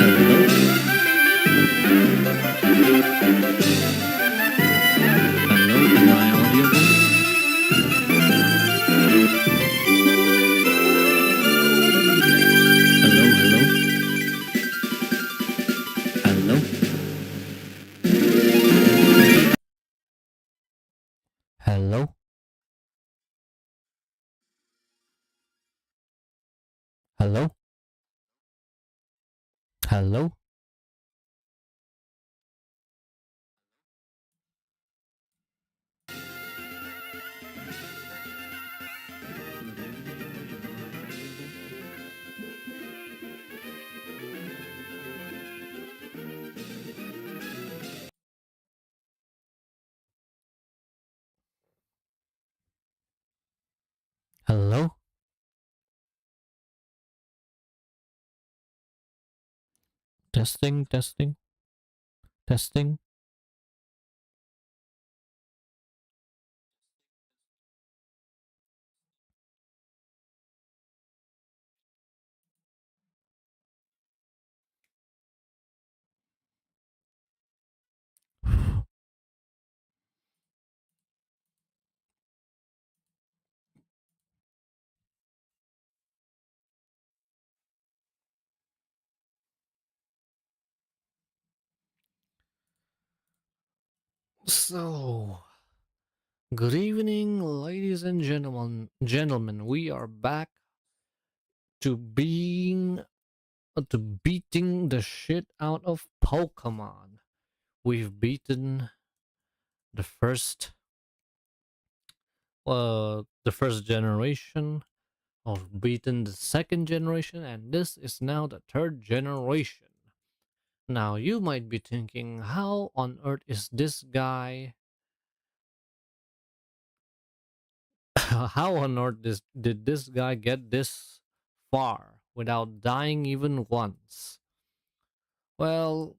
Hello? Hello, am I audible? Hello, hello, hello, hello, hello, hello, hello, testing, testing, testing. So, good evening, ladies and gentlemen. Gentlemen, we are back to beating the shit out of Pokemon. We've beaten the first generation, of beaten the second generation, and this is now the third generation. Now you might be thinking, how on earth is this guy how on earth did this guy get this far without dying even once? Well,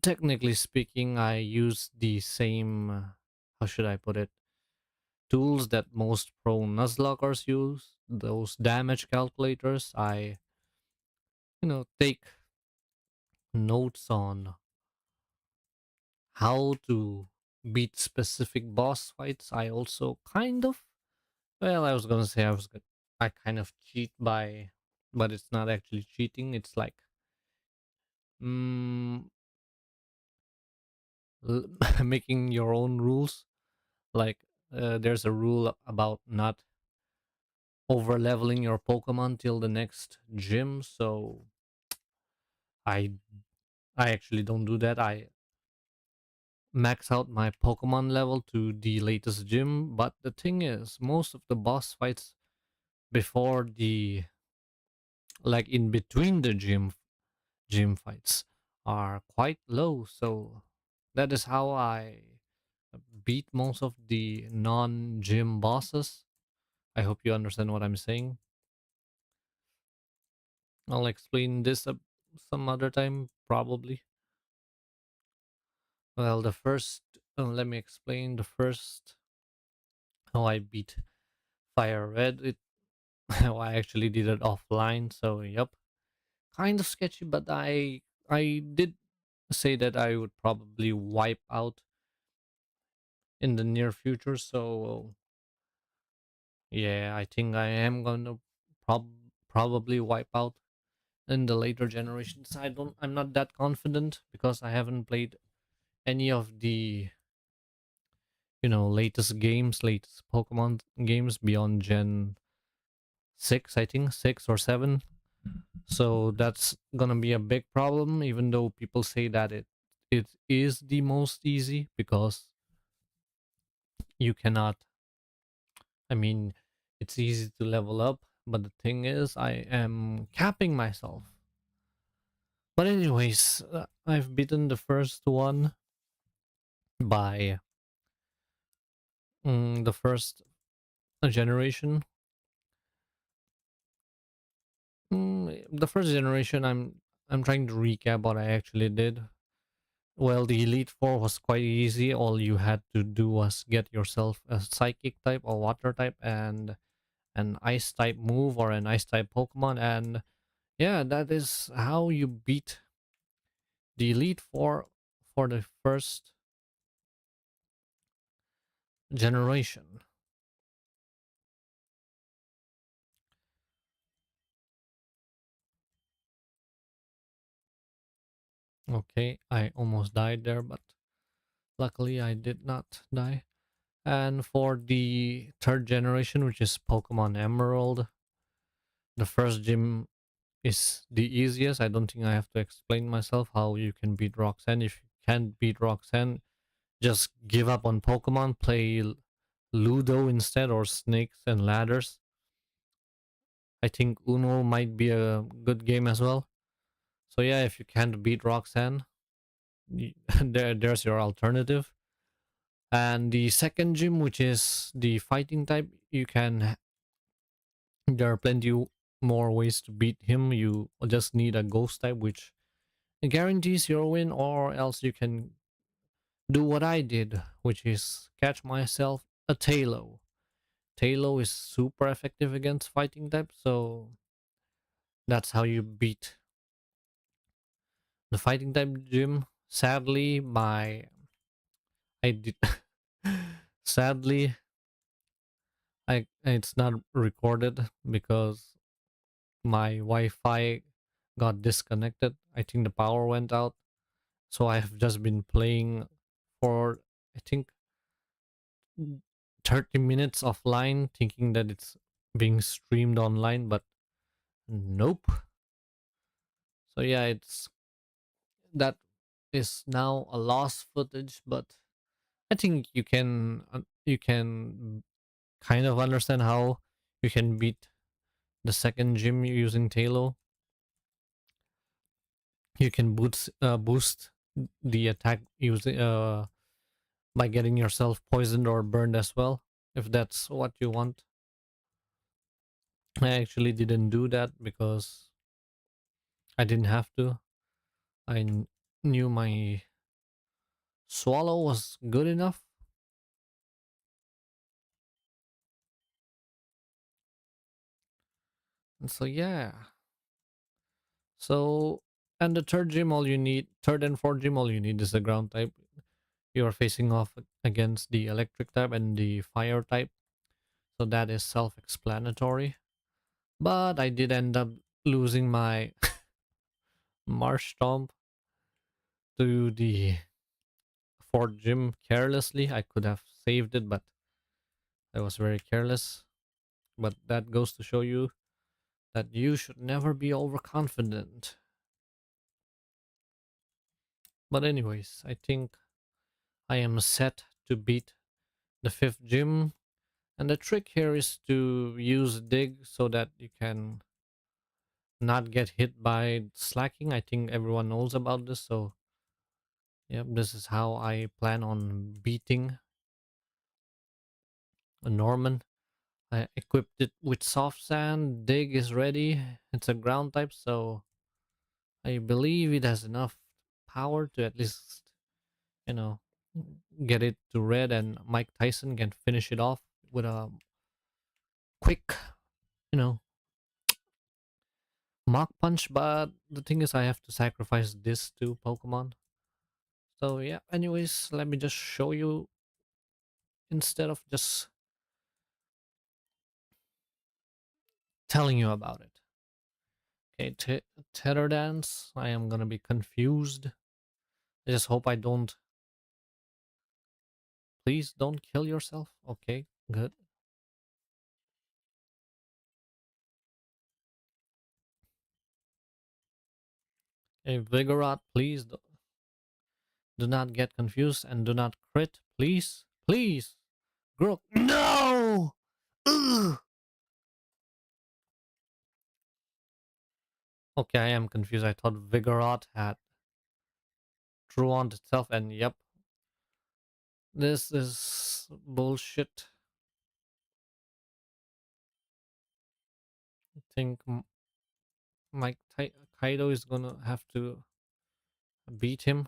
technically speaking, I use the same, how should I put it, tools that most pro Nuzlockers use, those damage calculators. I, take notes on how to beat specific boss fights. I also kind of, well, I was gonna say I kind of cheat by, but it's not actually cheating. It's like, mm, making your own rules. Like, there's a rule about not over leveling your Pokemon till the next gym. So I I actually don't do that. I max out my Pokemon level to the latest gym. But the thing is, most of the boss fights before the, like in between the gym fights, are quite low. So that is how I beat most of the non gym bosses. I hope you understand what I'm saying. I'll explain this some other time, probably. Well, let me explain the first how I beat Fire Red. How I actually did it offline. So, yep, kind of sketchy, but I did say that I would probably wipe out in the near future. So, yeah, I think I am gonna probably wipe out in the later generations. I'm not that confident because I haven't played any of the, latest Pokemon games beyond Gen 6, I think, 6 or 7. So that's gonna be a big problem, even though people say that it is the most easy because you cannot, I mean, it's easy to level up, but the thing is I am capping myself. But anyways, I've beaten the first one by, the first generation. The first generation, I'm trying to recap what I actually did. Well, the Elite Four was quite easy. All you had to do was get yourself a Psychic type or Water type, and an ice type move or an ice type Pokemon, and yeah, that is how you beat the Elite Four for the first generation. Okay, I almost died there, but luckily I did not die. And for the third generation, which is Pokemon Emerald, the first gym is the easiest. I don't think I have to explain myself how you can beat Roxanne. If you can't beat Roxanne, just give up on Pokemon, play Ludo instead, or Snakes and Ladders. I think Uno might be a good game as well. So yeah, if you can't beat Roxanne, there's your alternative. And the second gym, which is the fighting type, you can. There are plenty more ways to beat him. You just need a ghost type, which guarantees your win, or else you can do what I did, which is catch myself a Talo. Talo is super effective against fighting type, so that's how you beat the fighting type gym. Sadly, my I did sadly I it's not recorded because my Wi-Fi got disconnected. I think the power went out. So I have just been playing for I think 30 minutes offline thinking that it's being streamed online, but nope. So yeah, it's that is now a lost footage, but I think you can kind of understand how you can beat the second gym using Talo. You can boost the attack using by getting yourself poisoned or burned as well, if that's what you want. I actually didn't do that because I didn't have to. Knew my swallow was good enough. And so yeah. So and the third and fourth gym, all you need is the ground type. You are facing off against the electric type and the fire type. So that is self-explanatory. But I did end up losing my Marsh Stomp to the fourth gym carelessly. I could have saved it, but I was very careless. But that goes to show you that you should never be overconfident. But anyways, I think I am set to beat the fifth gym. And the trick here is to use dig so that you can not get hit by slacking. I think everyone knows about this. So yep, this is how I plan on beating a Norman. I equipped it with soft sand. Dig is ready. It's a ground type, so I believe it has enough power to at least, you know, get it to red, and Mike Tyson can finish it off with a quick, you know, Mach Punch. But the thing is, I have to sacrifice this to Pokemon. So yeah. Anyways, let me just show you instead of just telling you about it. Okay, Tether Dance. I am gonna be confused. I just hope I don't. Please don't kill yourself. Okay, good. A Vigorot, please do not get confused and do not crit. Please, please. Grook. No! Ugh. Okay, I am confused. I thought Vigorot had drew on itself, and yep, this is bullshit. I think Mike Kaido is gonna have to beat him.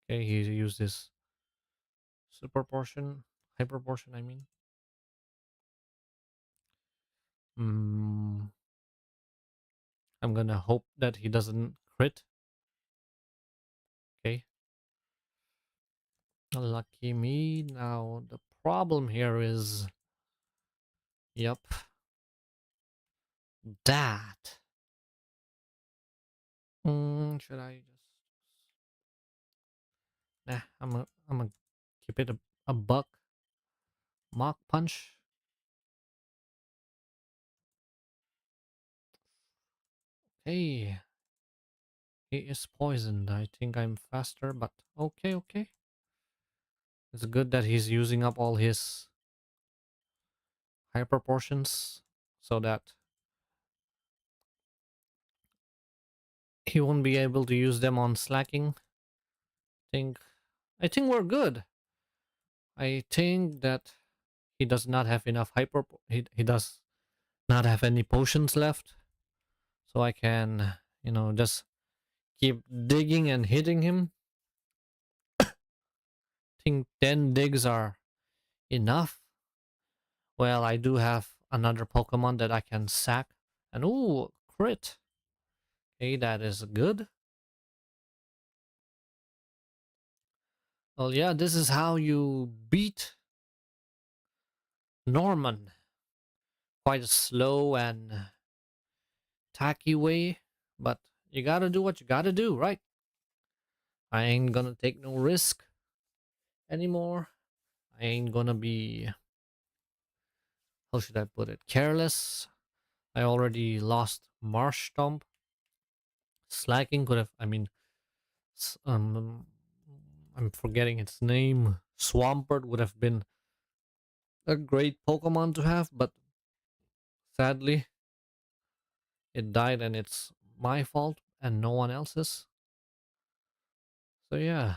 Okay, he used his Super portion, hyper portion. I mean, mm, I'm gonna hope that he doesn't crit. Okay, lucky me. Now the problem here is, yep, that. Should I just? Nah, I'm gonna keep it a buck. Mock punch. Hey, he is poisoned. I think I'm faster, but okay, okay. It's good that he's using up all his hyper portions so that he won't be able to use them on slacking. Think I think we're good. I think that he does not have enough he does not have any potions left. So I can, just keep digging and hitting him. Think 10 digs are enough. Well, I do have another Pokemon that I can sack. And ooh, crit. Okay, that is good. Well, yeah, this is how you beat Norman. Quite a slow and tacky way, but you gotta do what you gotta do, right? I ain't gonna take no risk anymore. I ain't gonna be, how should I put it, careless. I already lost Marsh Stomp. Slacking could have, I mean, I'm forgetting its name. Swampert would have been a great Pokemon to have, but sadly, it died and it's my fault and no one else's. So yeah,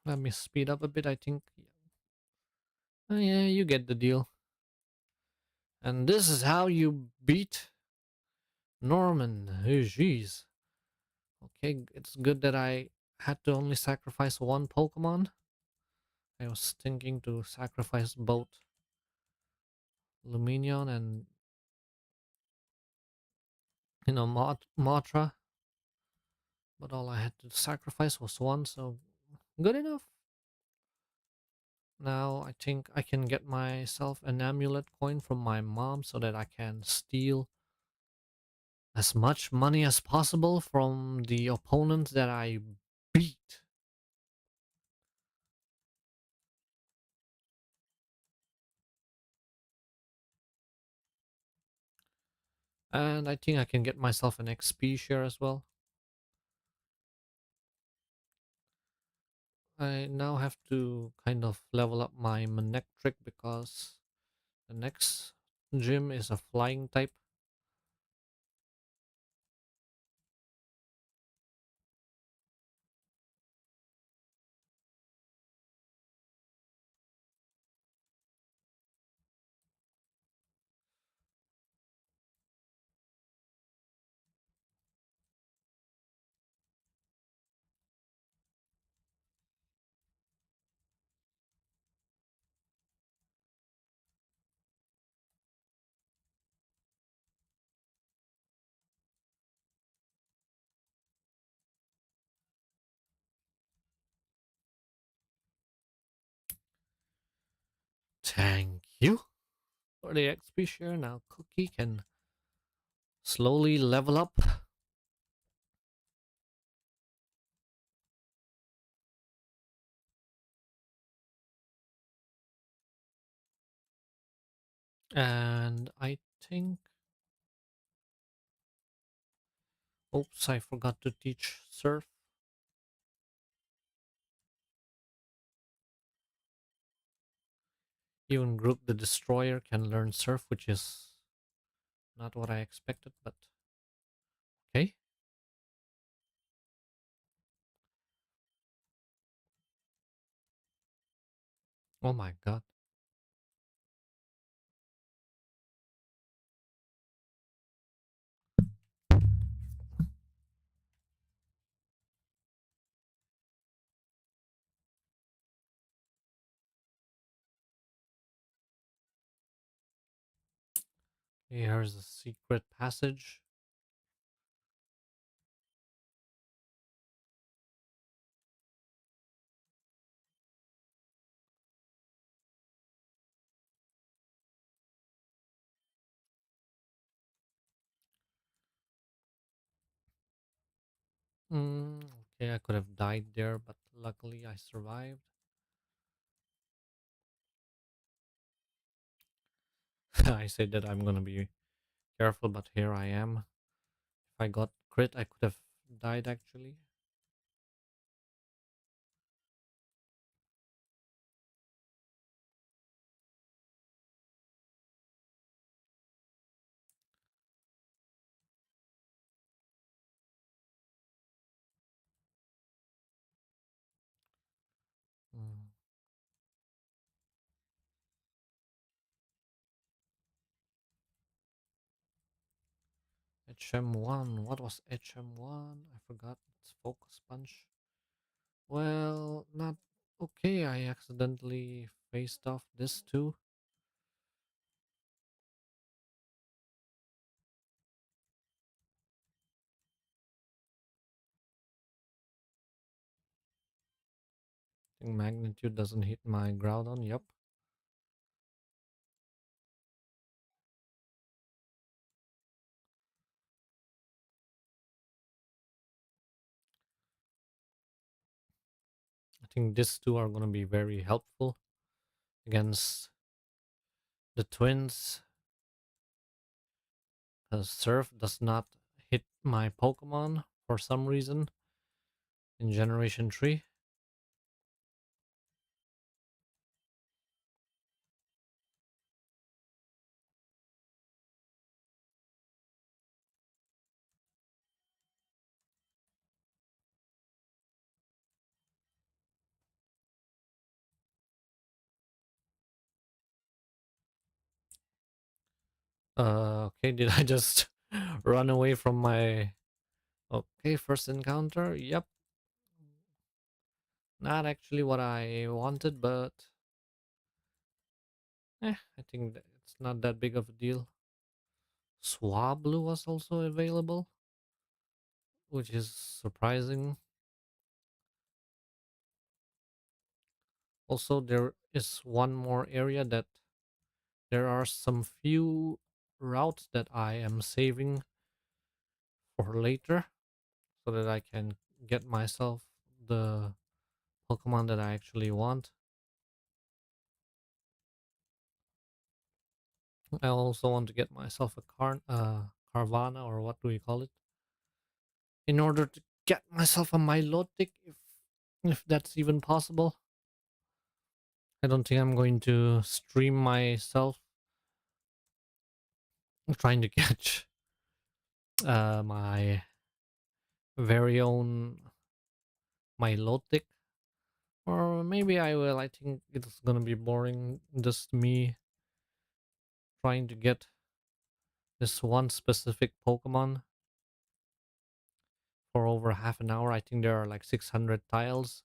let me speed up a bit. I think, oh, yeah, you get the deal. And this is how you beat Norman. Oh, jeez. Okay, it's good that I had to only sacrifice one Pokemon. I was thinking to sacrifice both Luminion and, Mothra, but all I had to sacrifice was one, so good enough. Now I think I can get myself an amulet coin from my mom so that I can steal as much money as possible from the opponents that I beat. And I think I can get myself an XP share as well. I now have to kind of level up my Manectric because the next gym is a flying type. Thank you for the XP share. Now Cookie can slowly level up. And I think, oops, I forgot to teach Surf. Even Group the Destroyer can learn Surf, which is not what I expected, but okay. Oh my god. Here's a secret passage. Okay, I could have died there, but luckily I survived. I said that I'm gonna be careful, but here I am. If I got crit, I could have died actually. Mm. HM1. What was HM1? I forgot. It's focus punch. Well, not okay. I accidentally faced off this too. I think magnitude doesn't hit my Groudon. Yep. I think these two are gonna be very helpful against the twins. Because Surf does not hit my Pokemon for some reason in Generation 3. Okay, did I just run away from my. Okay, first encounter? Yep. Not actually what I wanted, but I think that it's not that big of a deal. Swablu was also available, which is surprising. Also, there is one more area that there are some few routes that I am saving for later so that I can get myself the Pokemon that I actually want. I also want to get myself a Carvana, or what do we call it, in order to get myself a Milotic, if that's even possible. I don't think I'm going to stream myself trying to catch my very own Milotic. Or maybe I will. I think it's gonna be boring. Just me trying to get this one specific Pokemon for over half an hour. I think there are like 600 tiles.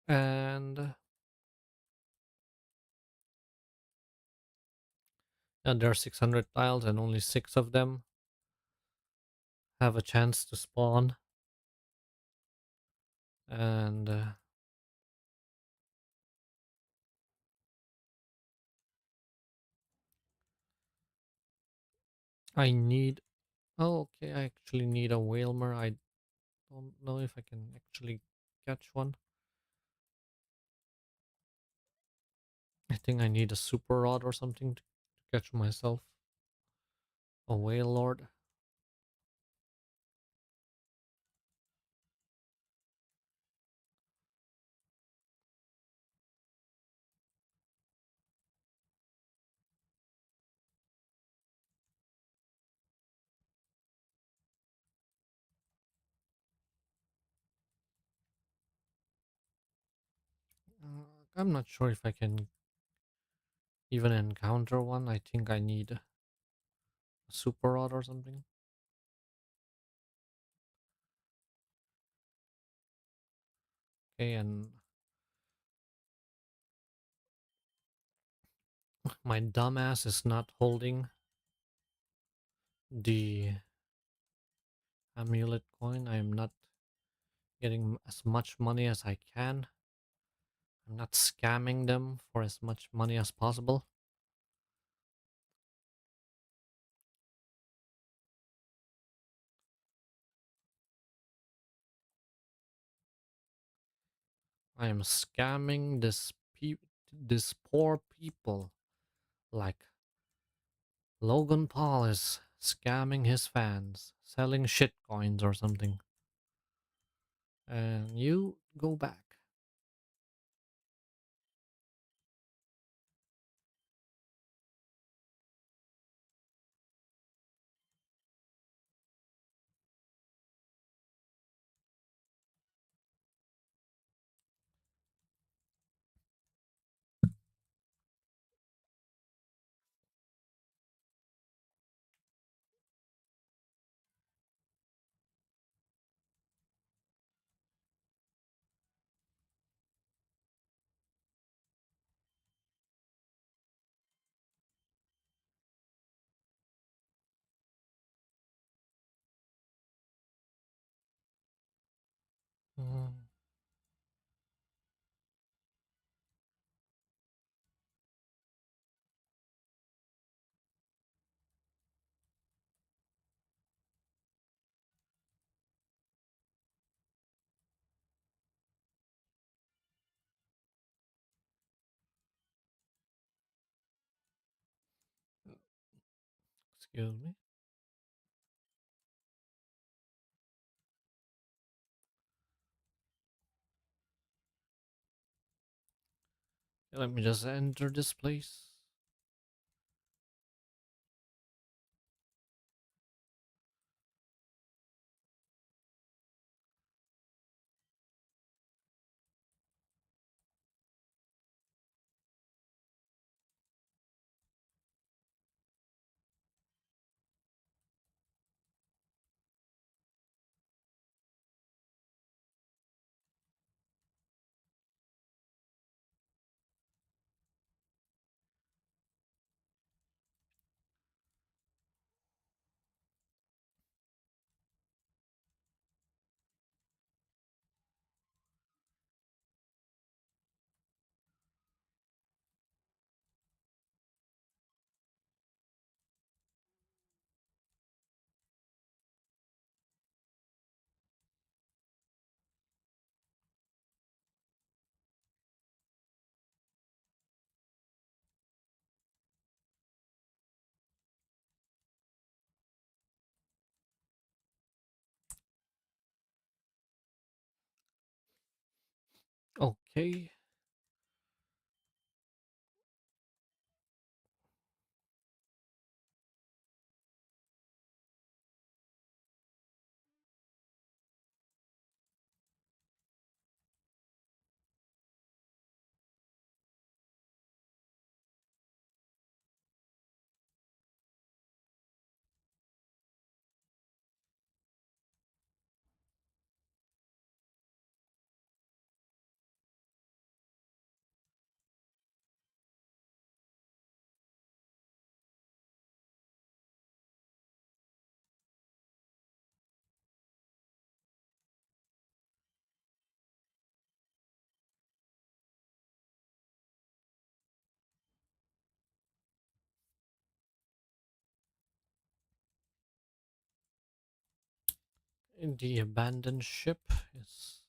And there are 600 tiles, and only six of them have a chance to spawn. And I need. Oh, okay. I actually need a Whalmer. I don't know if I can actually catch one. I think I need a Super Rod or something to catch myself a Whale Lord. I'm not sure if I can even encounter one. I think I need a Super Rod or something. Okay, and My dumbass is not holding the amulet coin. I am not getting as much money as I can. I'm not scamming them for as much money as possible. I am scamming this poor people like Logan Paul is scamming his fans, selling shit coins or something. And you go back. Mm, excuse me. Let me just enter this place. Okay. The abandoned ship is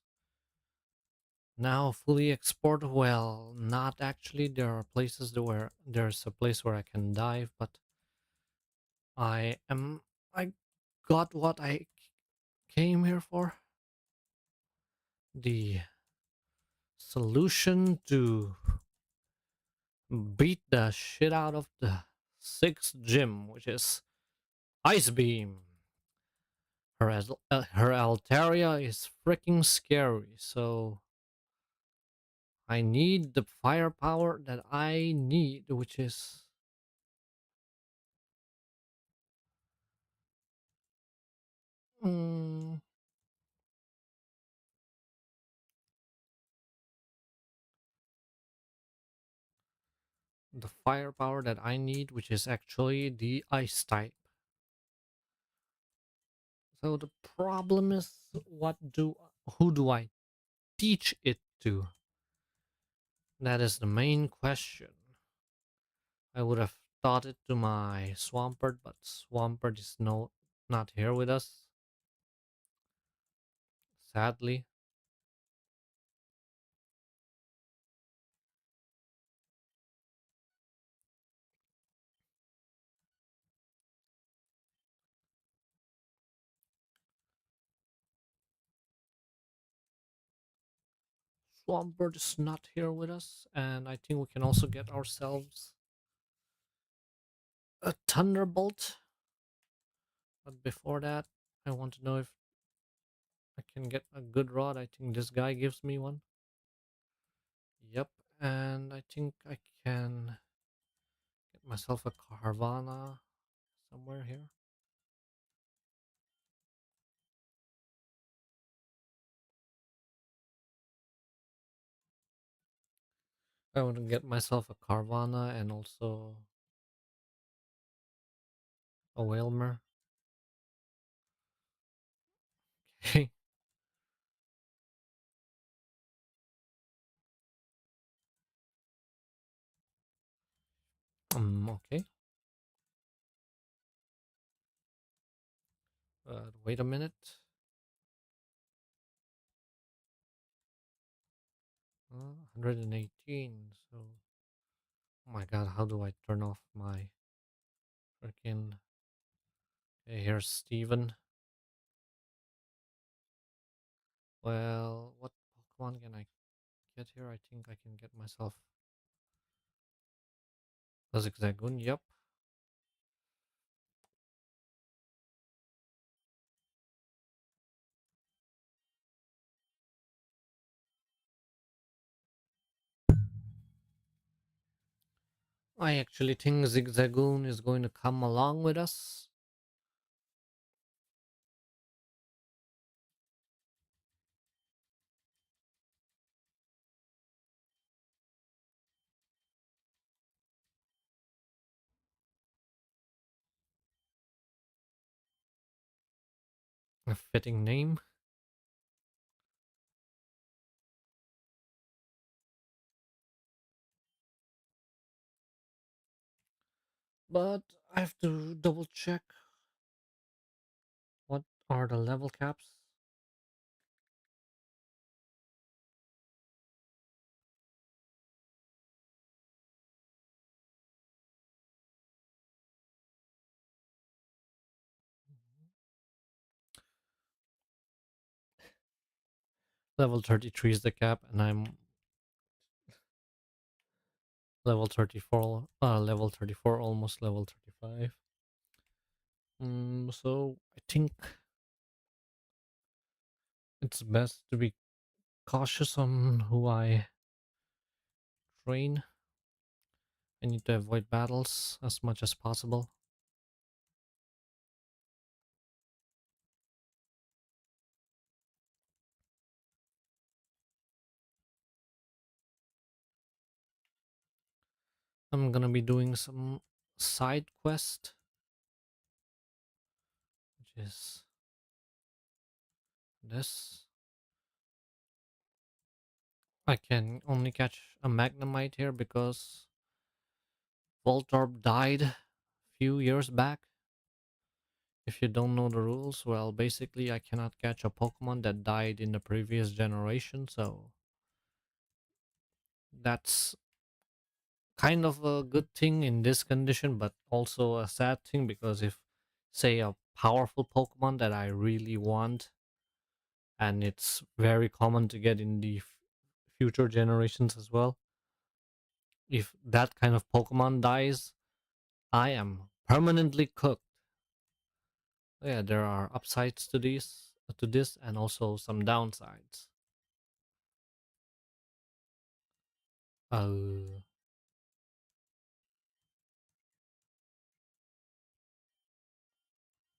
now fully explored. Well, not actually. There are places where there's a place where I can dive, but I got what I came here for. The solution to beat the shit out of the sixth gym, which is Ice Beam. Her Altaria is freaking scary, so I need the firepower that I need, which is mm, the firepower that I need, which is actually the ice type. So the problem is, who do I teach it to? That is the main question. I would have taught it to my Swampert, but Swampert is not here with us, sadly. Swampert is not here with us, and I think we can also get ourselves a Thunderbolt. But before that, I want to know if I can get a good rod. I think this guy gives me one. Yep, and I think I can get myself a Carvana somewhere here. I want to get myself a Carvana and also a Whalmer. Okay. Okay. Wait a minute. 118. So, oh my god, how do I turn off my freaking? Okay, here's Steven. Well, what Pokemon can I get here? I think I can get myself a Zigzagoon. Yep. I actually think Zigzagoon is going to come along with us. A fitting name. But I have to double check what are the level caps. Level 33 is the cap, and I'm level 34. Level 34, almost level 35. So I think it's best to be cautious on who I train. I need to avoid battles as much as possible. I'm gonna be doing some side quest, which is this. I can only catch a Magnemite here because Voltorb died a few years back. If you don't know the rules, well, basically I cannot catch a Pokemon that died in the previous generation, so that's kind of a good thing in this condition, but also a sad thing because if, say, a powerful Pokemon that I really want, and it's very common to get in the future generations as well, if that kind of Pokemon dies, I am permanently cooked. Yeah, there are upsides to this, and also some downsides. Uh,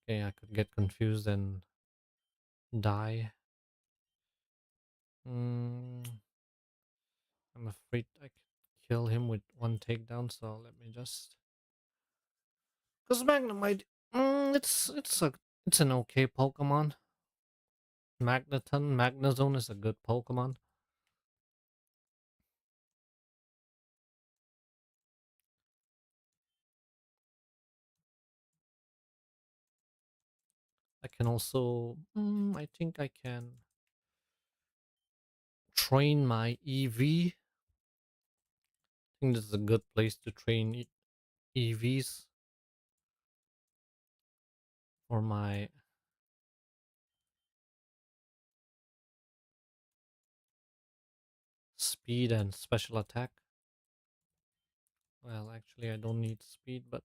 okay, I could get confused and die. Mm, I'm afraid I could kill him with one takedown. So let me just, because Magnemite, it's an okay Pokemon. Magnezone is a good Pokemon. I can also, I think I can train my EV. I think this is a good place to train EVs for my speed and special attack. Well, actually, I don't need speed, but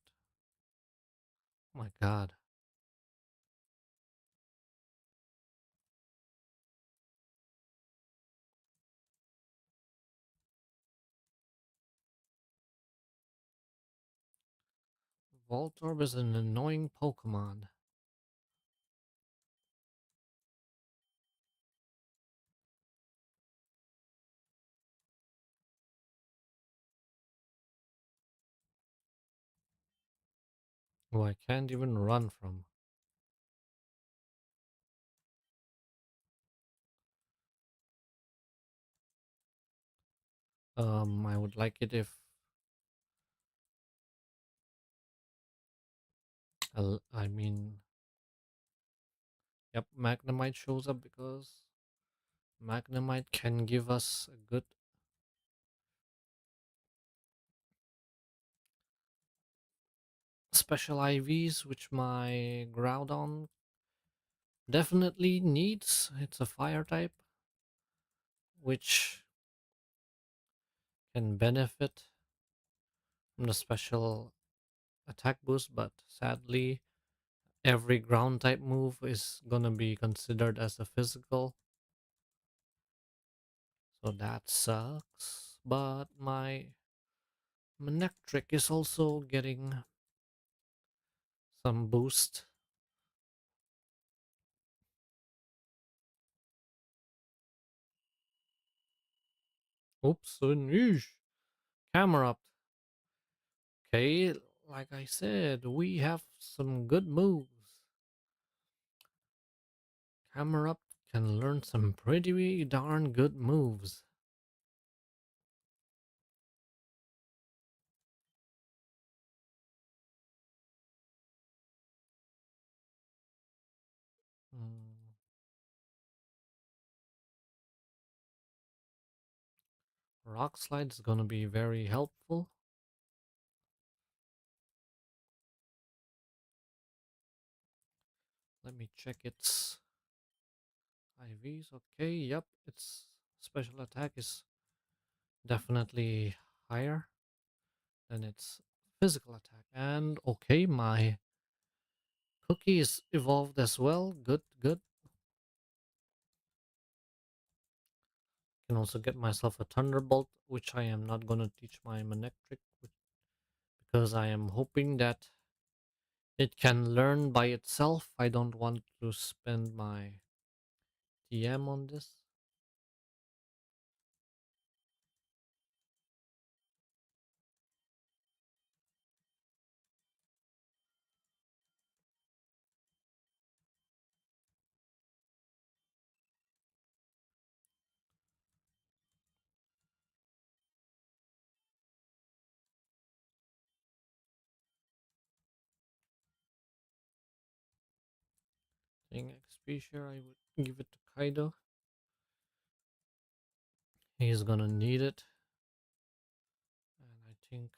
oh my god. Voltorb is an annoying Pokemon. Who I can't even run from. I would like it if I mean, yep, Magnemite shows up because Magnemite can give us a good special IVs, which my Groudon definitely needs. It's a fire type, which can benefit from the special attack boost, but sadly, every ground type move is gonna be considered as a physical, so that sucks. But my Manectric is also getting some boost. Oops, niche. Camera up. Okay, like I said, we have some good moves. Camera up can learn some pretty darn good moves. Mm, Rock Slide is gonna be very helpful. Let me check its IVs. Okay, yep, its special attack is definitely higher than its physical attack. And okay, my Cookie is evolved as well. Good, good. Can also get myself a Thunderbolt, which I am not gonna teach my Manectric because I am hoping that it can learn by itself. I don't want to spend my TM on this. Getting XP share, I would give it to Kaido. He's gonna need it. And I think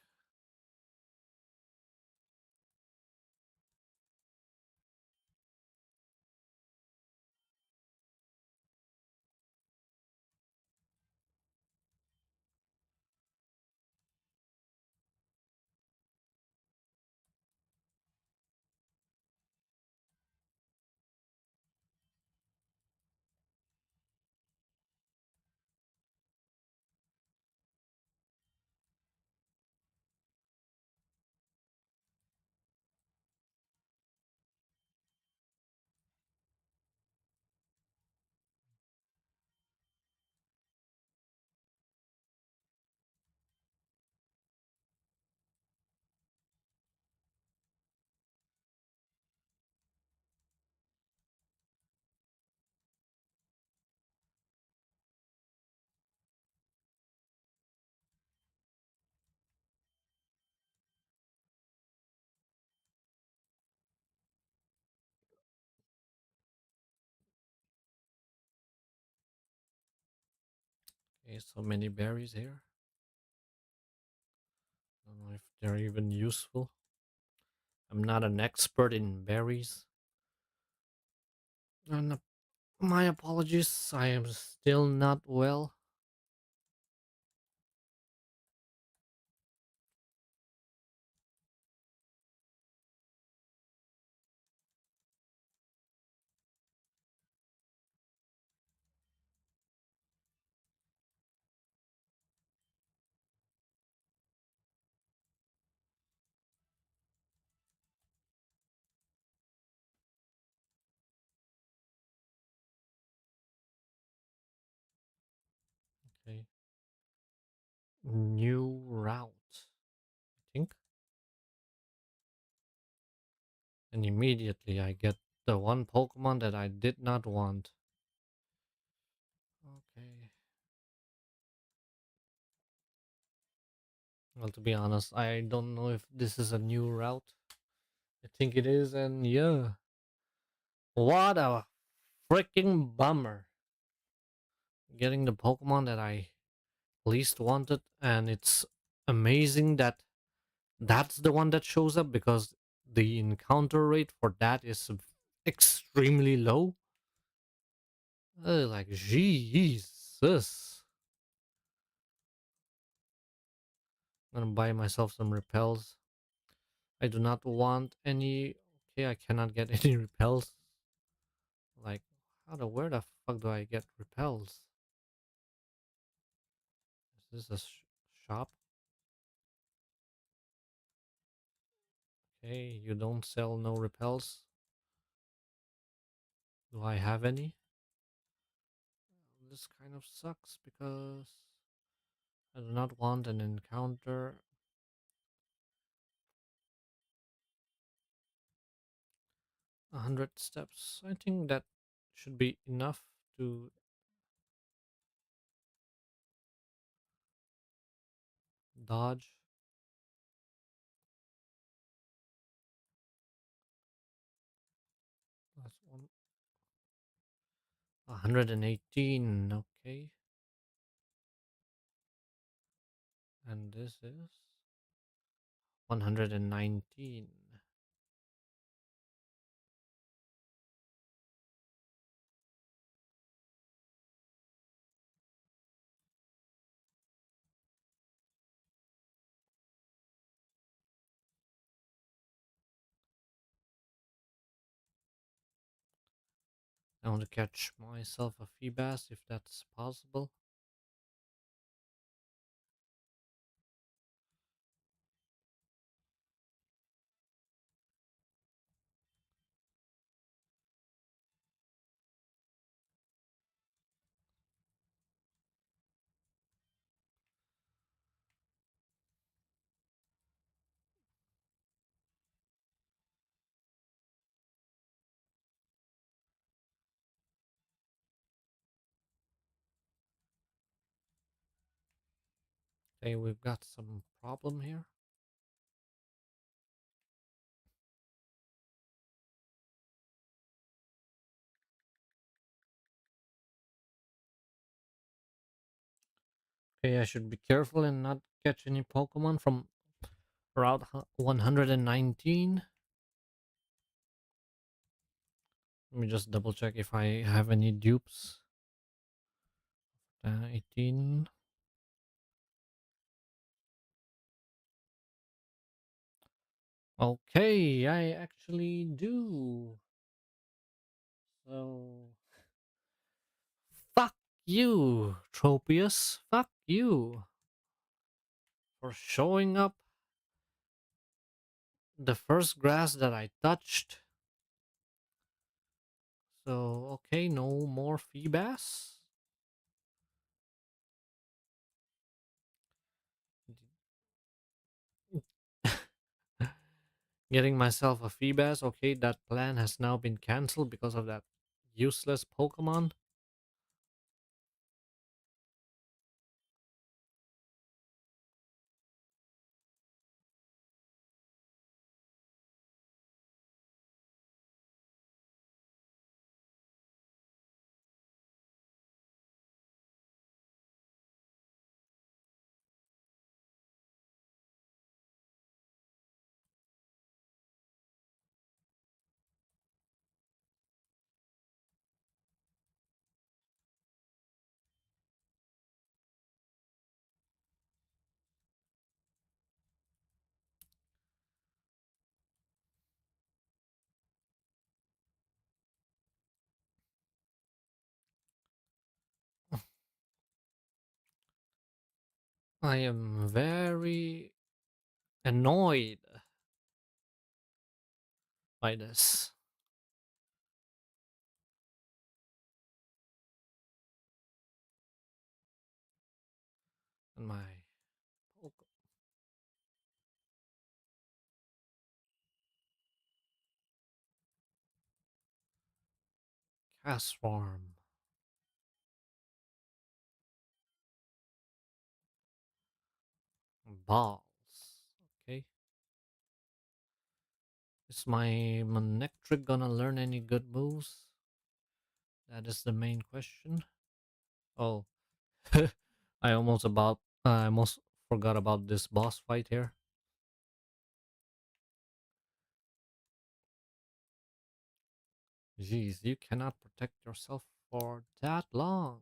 Okay, so many berries here. I don't know if they're even useful. I'm not an expert in berries. And my apologies, I am still not well. Okay. New route, I think. And immediately I get the one Pokemon that I did not want. Okay. Well, to be honest, I don't know if this is a new route. I think it is, and yeah. What a freaking bummer. Getting the Pokemon that I least wanted, and it's amazing that that's the one that shows up because the encounter rate for that is extremely low. Like, Jesus. I'm gonna buy myself some repels. I do not want any. Okay, I cannot get any repels. Like, where the fuck do I get repels? Is this a shop? Okay, you don't sell no repels. Do I have any? This kind of sucks because I do not want an encounter. 100 steps. I think that should be enough to dodge. That's 118. Okay. And this is 119. I want to catch myself a Feebas if that's possible. Okay, we've got some problem here. Okay, I should be careful and not catch any Pokemon from Route 119. Let me just double check if I have any dupes. 18. Okay, I actually do. So, fuck you, Tropius. Fuck you for showing up the first grass that I touched. So, okay, no more Feebas. Getting myself a Feebas. Okay, that plan has now been cancelled because of that useless Pokemon. I am very annoyed by this. And my cast form balls. Okay. Is my Manectric gonna learn any good moves? That is the main question. Oh, I almost forgot about this boss fight here. Jeez, you cannot protect yourself for that long.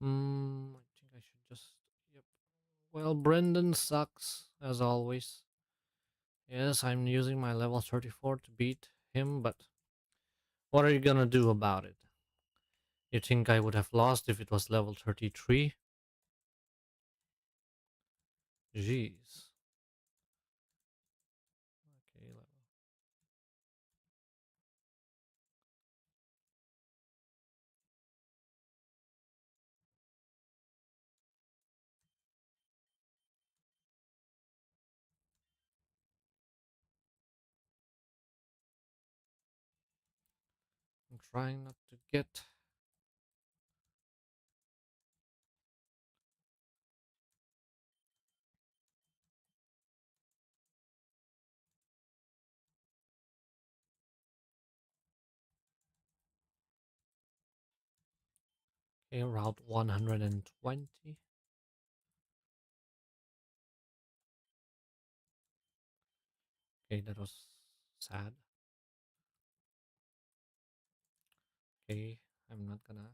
I think I should just. Yep. Well, Brendan sucks as always. Yes, I'm using my level 34 to beat him, but what are you gonna do about it? You think I would have lost if it was level 33? Jeez. Okay, I'm trying not to get. Okay, Route 120. Okay, that was sad. Okay, I'm not gonna.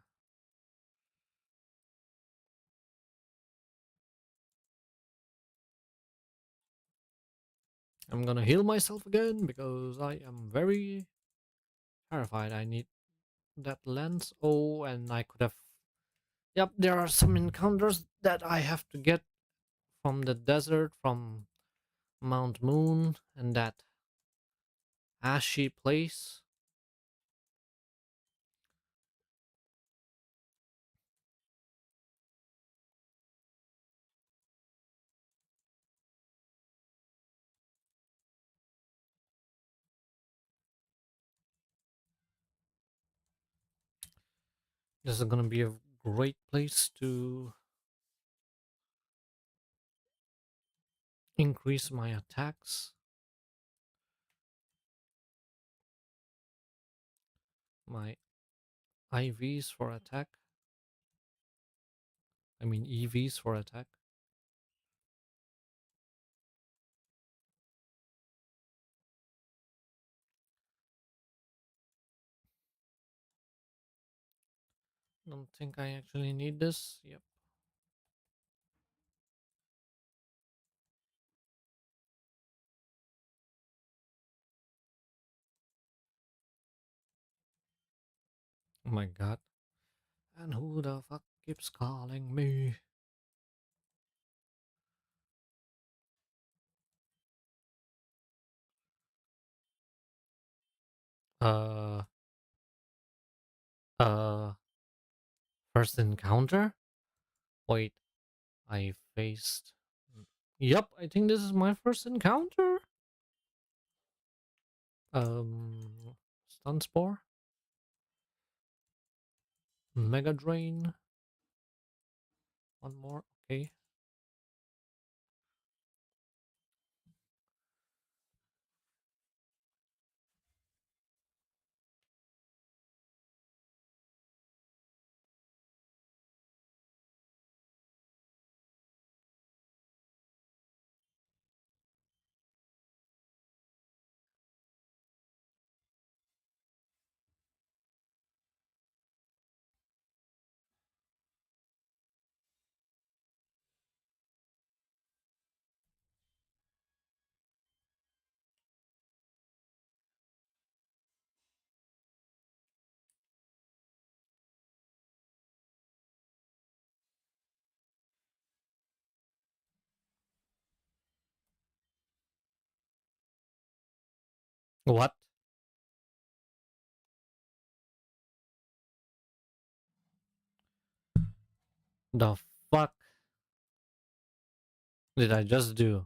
I'm gonna heal myself again because I am very terrified. I need that lens. Oh, and I could have. Yep, there are some encounters that I have to get from the desert, from Mount Moon, and that ashy place. This is gonna be a great place to increase my attacks, my IVs for attack. I mean EVs for attack. Don't think I actually need this. Yep. Oh my god. And who the fuck keeps calling me? Uh, uh, first encounter? Wait, I faced. Yep, I think this is my first encounter. Stun Spore, Mega Drain, one more. Okay. What the fuck did I just do?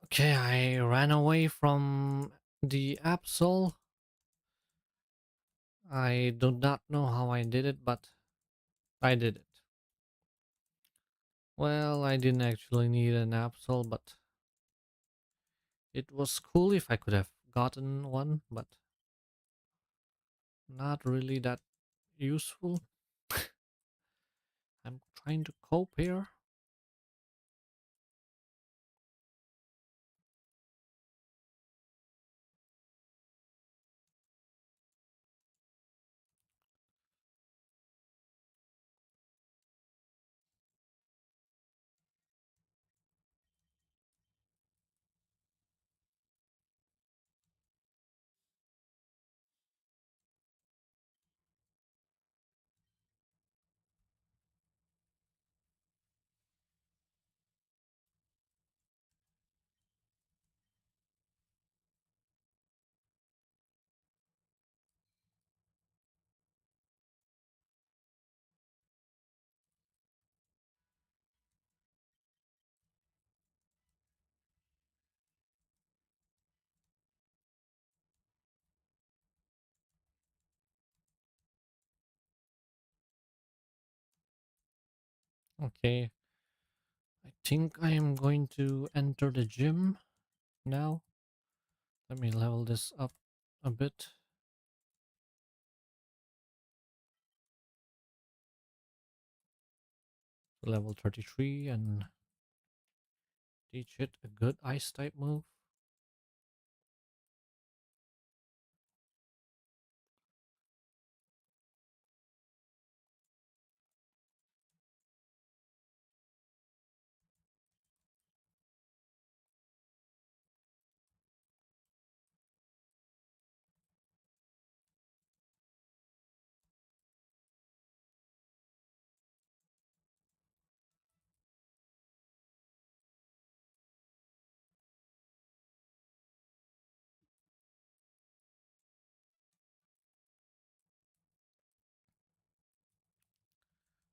Okay, I ran away from the Absol. I do not know how I did it, but I did it. Well, I didn't actually need an Absol, but it was cool if I could have gotten one, but not really that useful. I'm trying to cope here. Okay, I think I am going to enter the gym now. Let me level this up a bit to level 33 and teach it a good ice type move.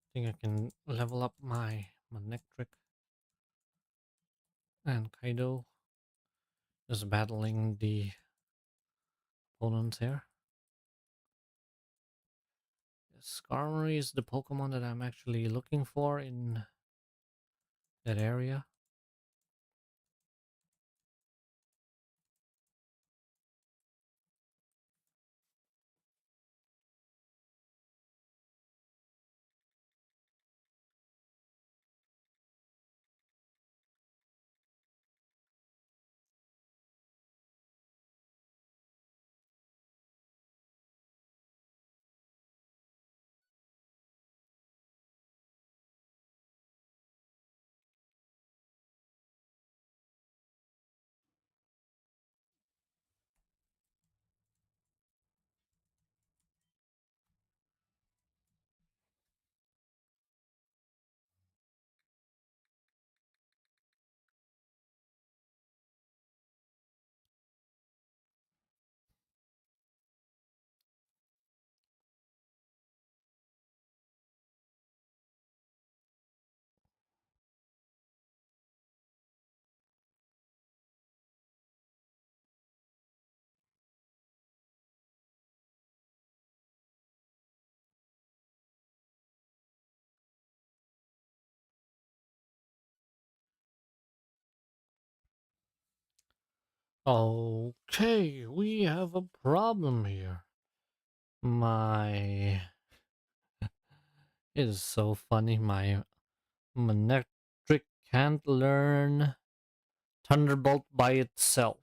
I think I can level up my Manectric and Kaido just battling the opponents here. Skarmory is the Pokemon that I'm actually looking for in that area. Okay, we have a problem here. My It is so funny. My Manectric can't learn Thunderbolt by itself.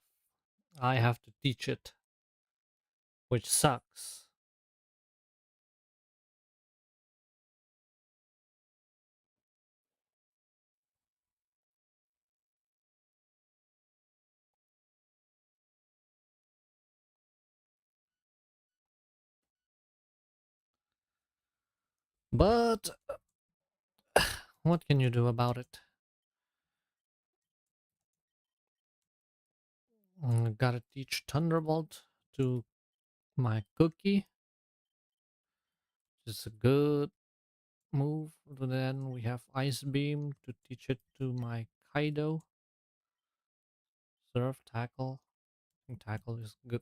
I have to teach it, which sucks. But what can you do about it? Gotta teach Thunderbolt to my Cookie. It's a good move. Then we have Ice Beam to teach it to my Kaido. Surf, Tackle. I think Tackle is good.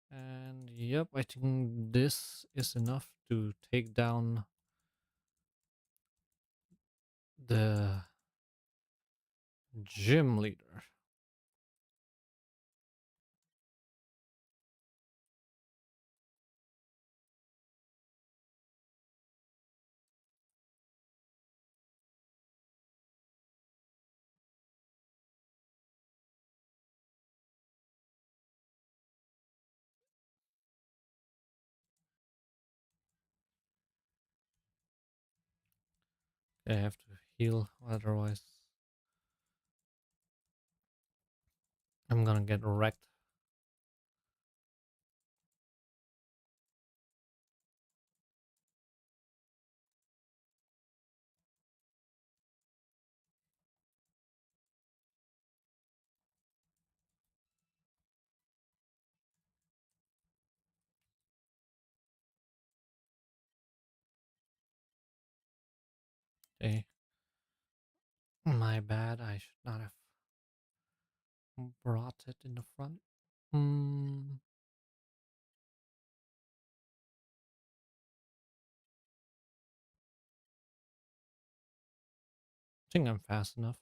And yep, I think this is enough to take down the gym leader. I have to heal, otherwise I'm gonna get wrecked. Okay, my bad. I should not have brought it in the front. Hmm, I think I'm fast enough.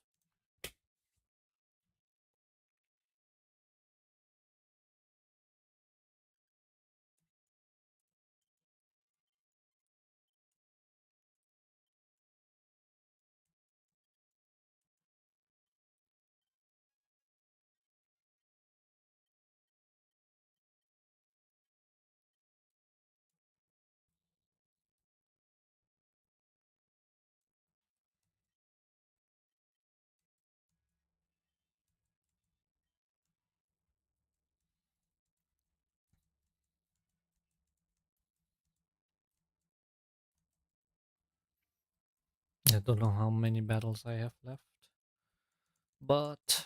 I don't know how many battles I have left, but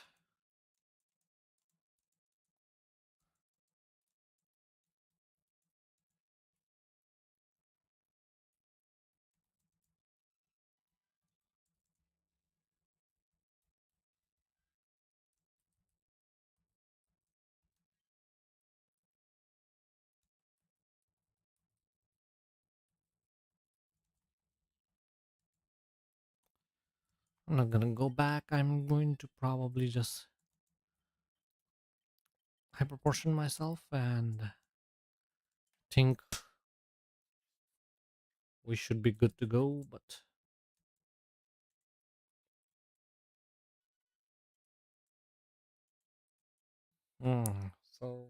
I'm not gonna go back. I'm going to probably just hyperportion myself and think we should be good to go. But so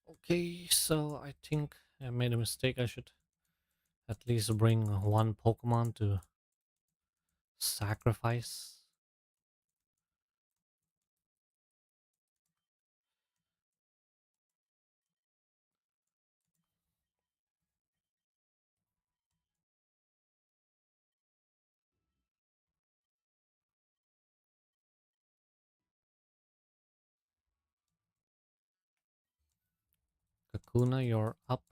okay, so I think I made a mistake. I should at least bring one Pokemon to sacrifice. Kakuna, you're up.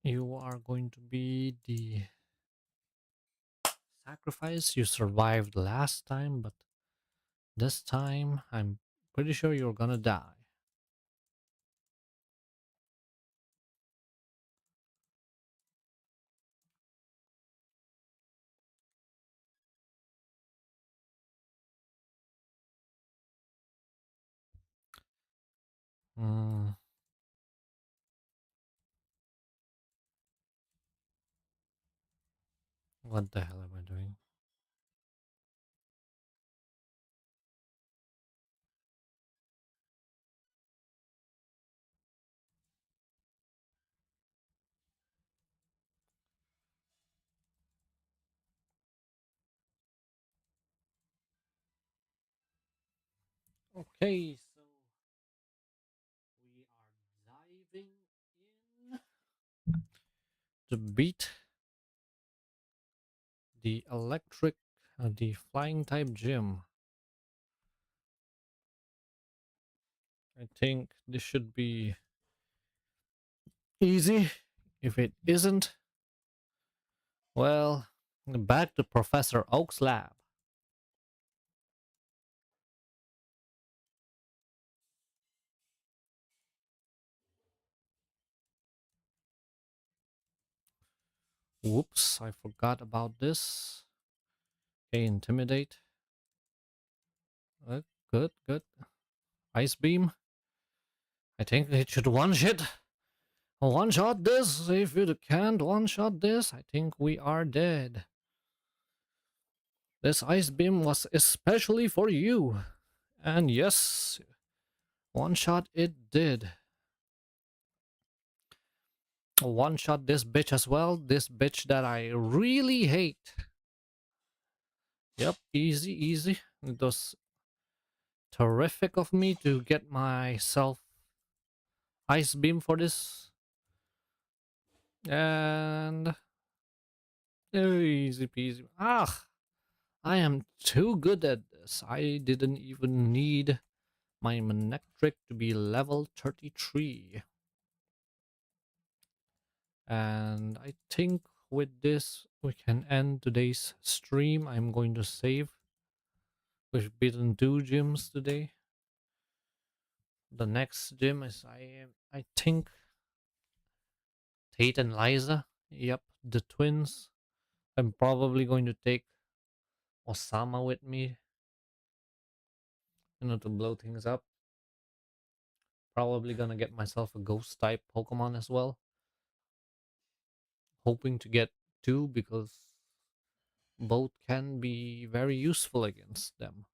You are going to be the sacrifice. You survived last time, but this time I'm pretty sure you're gonna die. Mm, what the hell am I doing? Okay, so we are diving in to beat the flying type gym. I think this should be easy. If it isn't, well, back to Professor Oak's lab. Whoops, I forgot about this. Okay, intimidate. Uh, good, good. Ice beam. I think it should one shot this. If it can't one shot this, I think we are dead. This ice beam was especially for you. And yes, one shot it did. One shot this bitch as well. This bitch that I really hate. Yep, easy, easy. It was terrific of me to get myself ice beam for this. And easy peasy. Ah, I am too good at this. I didn't even need my Manectric to be level 33. And I think with this, we can end today's stream. I'm going to save. We've beaten 2 gyms today. The next gym is I think Tate and Liza. Yep, the twins. I'm probably going to take Osama with me, to blow things up. Probably gonna get myself a ghost type Pokemon as well. Hoping to get two because both can be very useful against them.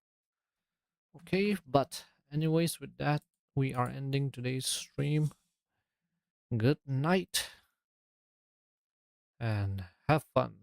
Okay, but anyways, with that, we are ending today's stream. Good night and have fun.